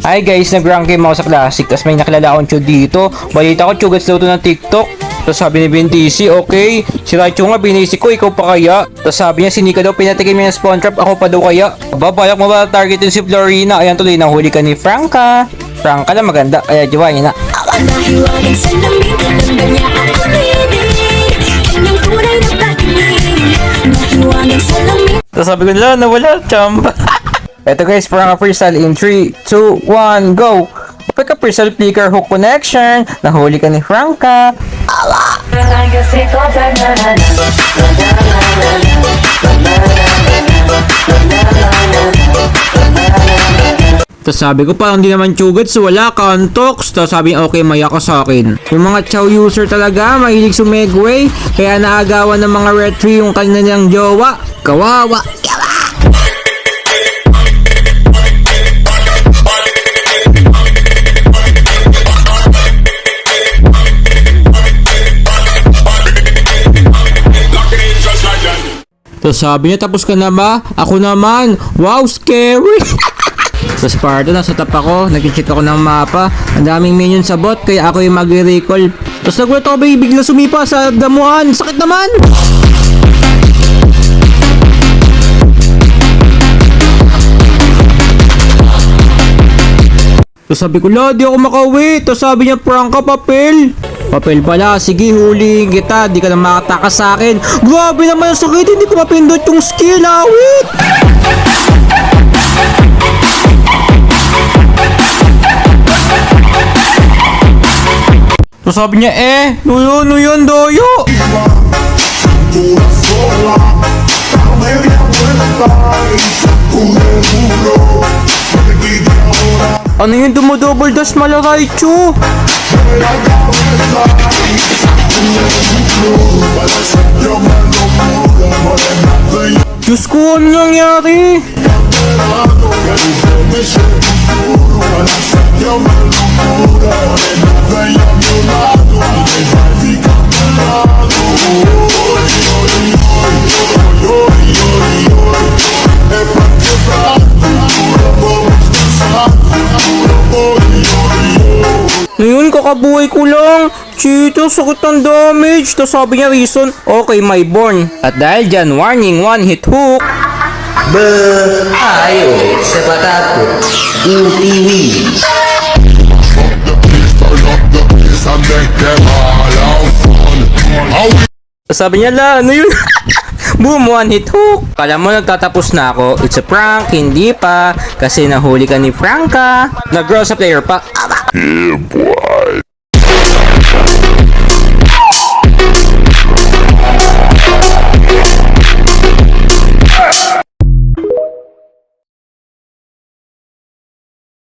Hi guys, nag-rank game ako sa Classic. Tapos may nakilala akong chud dito. Balita ko, chugats daw to ng TikTok. Tapos sabi ni BNTC, okay. Si Raichu nga, binisik ko, ikaw pa kaya? Tapos sabi niya, si Nika daw, pinatikim niya ng spawn trap, ako pa daw kaya? Aba, balak mo ba targetin si Florina? Ayan tuloy, nahuli ka ni Franca. Franca na maganda, kaya jawain na. Nahiwagan sa lamig, alam ba niya ang kulinig? Kanyang tunay na pag-ibig. Nahiwagan sa lamig. Tapos sabi ko nila, nawala, chamba. Eto guys, Franca freestyle in 3, 2, 1, go! Kapag ka freestyle flicker hook connection, nahuli ka ni Franca. Tapos sabi ko parang hindi naman chugats, wala kantox. Tapos sabi niya, okay, maya ka sa akin. Yung mga chow user talaga, mahilig sumegway. Kaya naagawan ng mga retry yung kanilang jowa. Kawawa. Tapos sabi niya, tapos ka na ba? Ako naman. Wow, scary. Tapos parto, nasa tap ako, nag-check ako ng mapa. Ang daming minion sa bot, kaya ako yung mag-recall. Tapos nagulat ako, bigla sumipa sa damuhan. Sakit naman! Tapos sabi ko, la, di ako makauwi. Tapos sabi niya, Franca, papel. Papel pala, sige, huliin kita. Di ka na makatakas sa akin. Grabe naman ang sakit, hindi ko mapindot yung skill, awit! So sabi niya, nuyon, doyo. Ano yung dumodouble dash Raichu? Diyos ko, ano nangyari? Ngayon, kakabuhay ko lang. Chito, sakit ng damage. Tapos sabi niya reason, okay, my born. At dahil dyan, warning, one hit hook. Ayo, cepat aku Intiwi. Sabi niya, la, ano yun? Boom, one hit hook. Kala mo nagtatapos na ako. It's a prank, hindi pa. Kasi nahuli ka ni Franca. Nag-grow sa player pa. Yeah, boy.